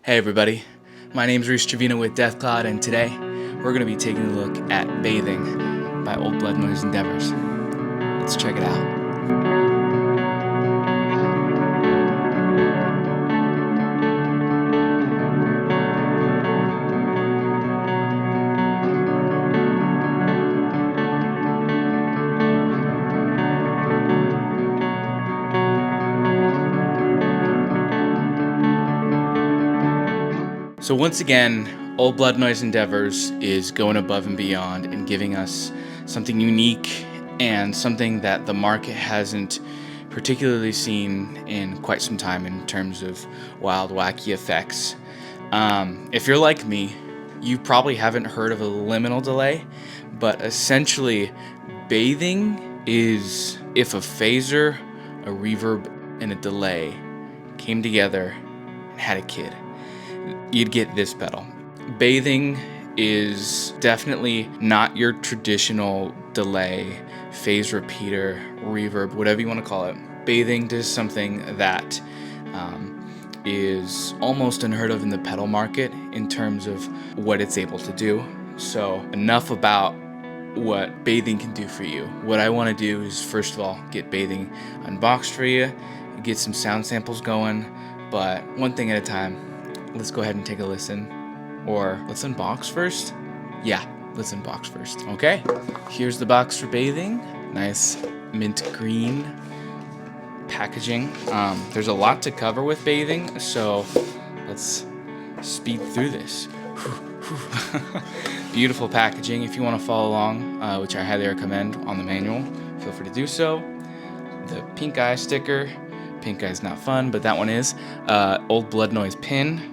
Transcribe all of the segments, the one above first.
Hey everybody, my name is Reese Trevino with DeathCloud, and today we're going to be taking a look at Bathing by Old Blood Noise Endeavors. Let's check it out. So once again, Old Blood Noise Endeavors is going above and beyond and giving us something unique and something that the market hasn't particularly seen in quite some time in terms of wild, wacky effects. If you're like me, you probably haven't heard of a liminal delay, but essentially bathing is if a phaser, a reverb, and a delay came together and had a kid. You'd get this pedal. Bathing is definitely not your traditional delay, phase repeater, reverb, whatever you want to call it. Bathing does something that is almost unheard of in the pedal market in terms of what it's able to do. So enough about what bathing can do for you. What I want to do is first of all get bathing unboxed for you, get some sound samples going, but one thing at a time. Let's go ahead and take a listen. Or let's unbox first. Yeah, let's unbox first. Okay, here's the box for Bathing. Nice mint green packaging. There's a lot to cover with Bathing, so let's speed through this. Beautiful packaging. If you want to follow along, which I highly recommend on the manual, feel free to do so. The pink eye sticker. Pink eye's not fun, but that one is. Old Blood Noise pin.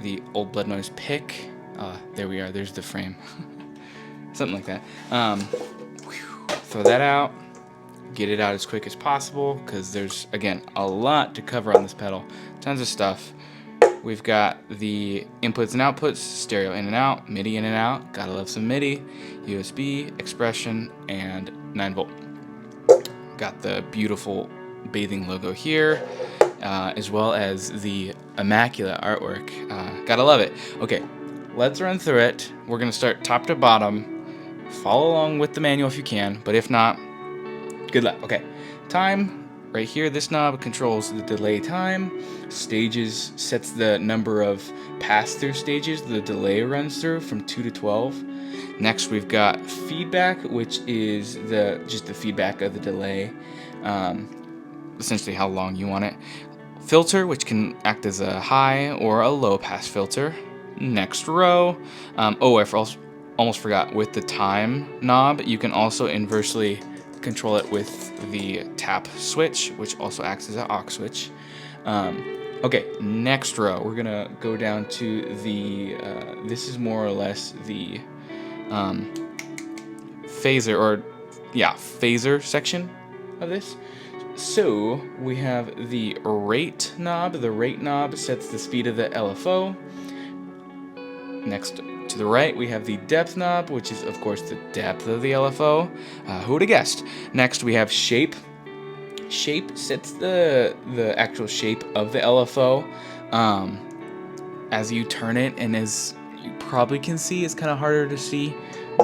The Old Blood Noise pick. There we are. There's the frame. Something like that. Throw that out. Get it out as quick as possible because there's, again, a lot to cover on this pedal. Tons of stuff. We've got the inputs and outputs, stereo in and out, MIDI in and out. Gotta love some MIDI. USB, expression, and 9-volt. Got the beautiful Bathing logo here. As well as the immaculate artwork. Gotta love it. Okay, let's run through it. We're gonna start top to bottom. Follow along with the manual if you can, but if not, good luck. Okay, time, right here, this knob controls the delay time. Stages sets the number of pass-through stages the delay runs through from 2 to 12. Next, we've got feedback, which is just the feedback of the delay. Essentially how long you want it. Filter, which can act as a high or a low pass filter. Next row. I almost forgot, with the time knob, you can also inversely control it with the tap switch, which also acts as an aux switch. Okay, next row, we're gonna go down to the, this is more or less the phaser section of this. So we have the rate knob. The rate knob sets the speed of the LFO. Next to the right, we have the depth knob, which is, of course, the depth of the LFO. Who would have guessed? Next, we have shape. Shape sets the actual shape of the LFO. As you turn it, and as you probably can see, it's kind of harder to see,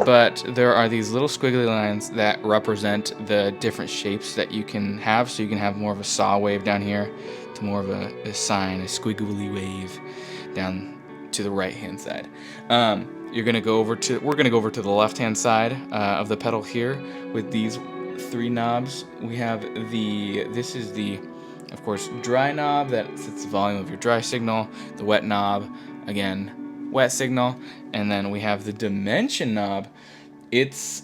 but there are these little squiggly lines that represent the different shapes that you can have. So you can have more of a saw wave down here to more of a sine, a squiggly wave down to the right hand side. We're gonna go over to the left hand side of the pedal here with these three knobs. We have this is the, of course, dry knob that sets the volume of your dry signal. The wet knob, again, wet signal. And then we have the dimension knob. It's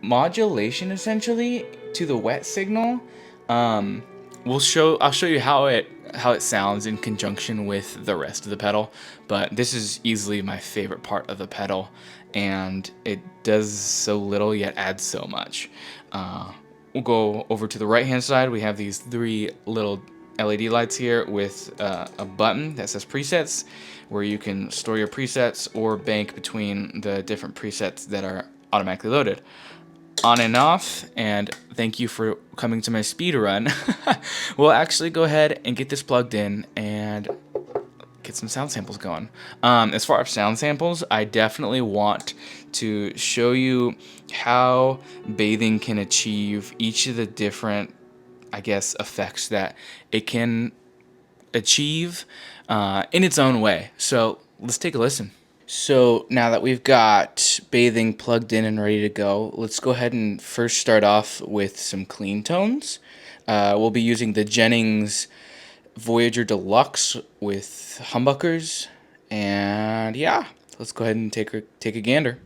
modulation essentially to the wet signal. I'll show you how it sounds in conjunction with the rest of the pedal, but this is easily my favorite part of the pedal, and it does so little yet adds so much. We'll go over to the right hand side. We have these three little LED lights here with a button that says presets, where you can store your presets or bank between the different presets that are automatically loaded. On and off, and thank you for coming to my speed run. We'll actually go ahead and get this plugged in and get some sound samples going. As far as sound samples, I definitely want to show you how bathing can achieve each of the different, I guess, effects that it can achieve in its own way. So let's take a listen. So now that we've got bathing plugged in and ready to go, let's go ahead and first start off with some clean tones. We'll be using the Jennings Voyager Deluxe with humbuckers, and yeah, let's go ahead and take a gander.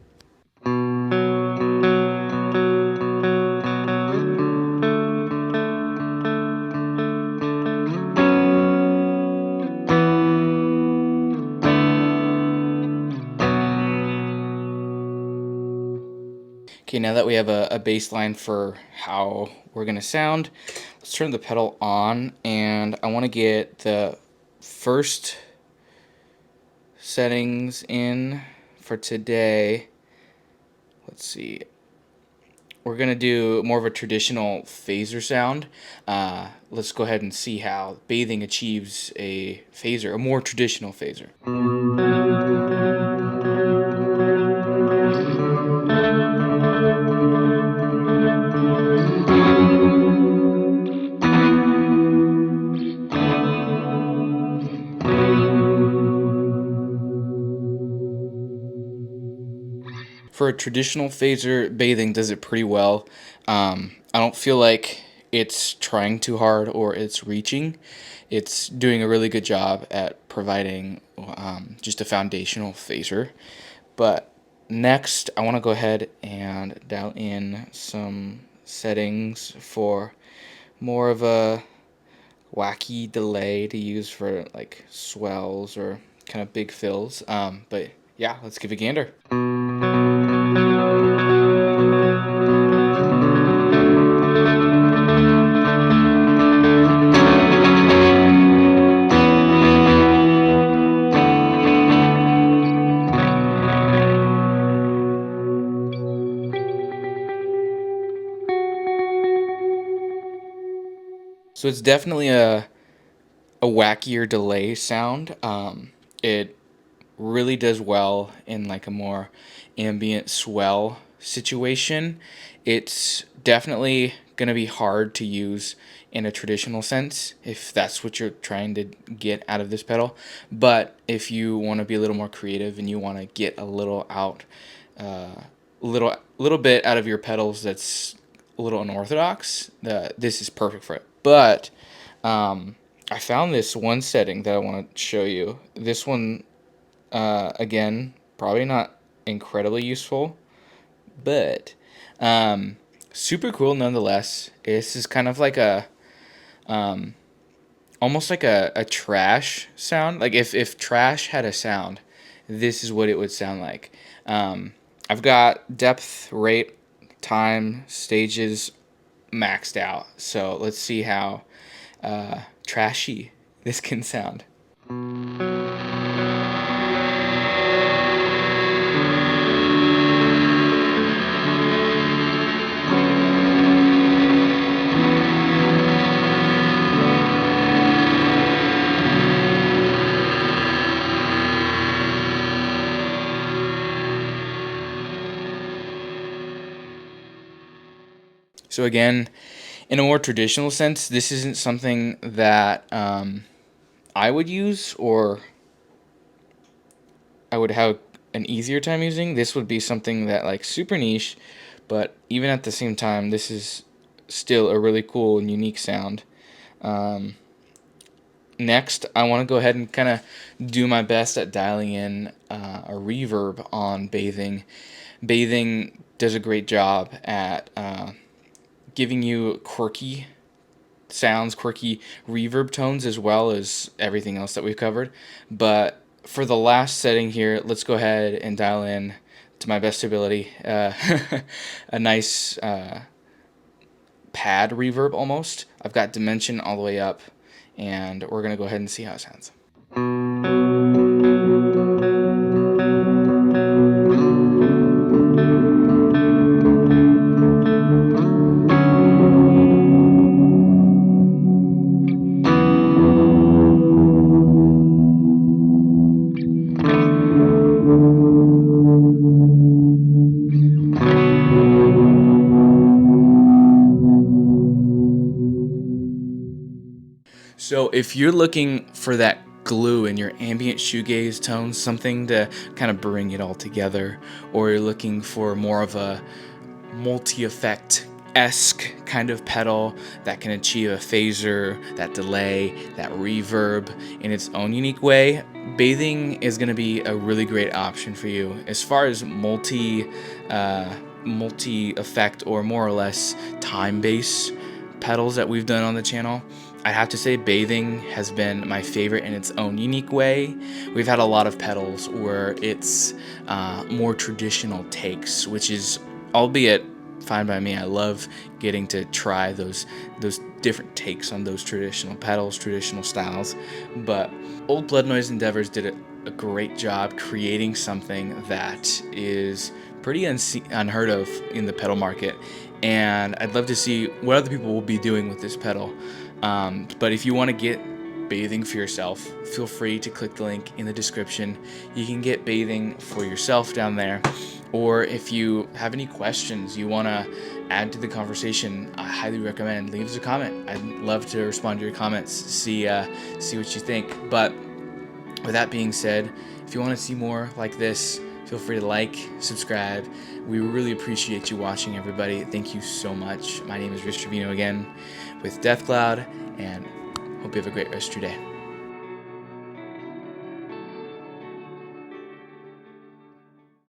Okay, now that we have a baseline for how we're gonna sound, let's turn the pedal on, and I want to get the first settings in for today. Let's see. We're gonna do more of a traditional phaser sound. Let's go ahead and see how bathing achieves a phaser, a more traditional phaser. For a traditional phaser, bathing does it pretty well. I don't feel like it's trying too hard or it's reaching. It's doing a really good job at providing just a foundational phaser. But next, I want to go ahead and dial in some settings for more of a wacky delay to use for like swells or kind of big fills. But yeah, let's give a gander. So it's definitely a wackier delay sound. It really does well in like a more ambient swell situation. It's definitely going to be hard to use in a traditional sense if that's what you're trying to get out of this pedal. But if you want to be a little more creative and you want to get a little out, little bit out of your pedals that's a little unorthodox, this is perfect for it. But I found this one setting that I want to show you. This one, again, probably not incredibly useful, but super cool nonetheless. This is kind of like a, almost like a trash sound. Like if trash had a sound, this is what it would sound like. I've got depth, rate, time, stages maxed out. So let's see how trashy this can sound. So again, in a more traditional sense, this isn't something that I would use or I would have an easier time using. This would be something that like super niche, but even at the same time, this is still a really cool and unique sound. Next, I want to go ahead and kind of do my best at dialing in a reverb on bathing. Bathing does a great job at giving you quirky sounds, quirky reverb tones, as well as everything else that we've covered. But for the last setting here, let's go ahead and dial in to my best ability a nice pad reverb almost. I've got dimension all the way up, and we're going to go ahead and see how it sounds. So if you're looking for that glue in your ambient shoegaze tones, something to kind of bring it all together, or you're looking for more of a multi-effect-esque kind of pedal that can achieve a phaser, that delay, that reverb in its own unique way, bathing is going to be a really great option for you. As far as multi-effect or more or less time-based pedals that we've done on the channel, I have to say bathing has been my favorite in its own unique way. We've had a lot of pedals where it's more traditional takes, which is, albeit fine by me. I love getting to try those different takes on those traditional pedals, traditional styles. But Old Blood Noise Endeavors did a great job creating something that is pretty unheard of in the pedal market, and I'd love to see what other people will be doing with this pedal. But if you want to get bathing for yourself, feel free to click the link in the description. You can get bathing for yourself down there, or if you have any questions you want to add to the conversation, I highly recommend leave us a comment. I'd love to respond to your comments, see what you think. But with that being said, if you want to see more like this, feel free to like, subscribe. We really appreciate you watching, everybody. Thank you so much. My name is Rich Trevino again with DeathCloud, and hope you have a great rest of your day.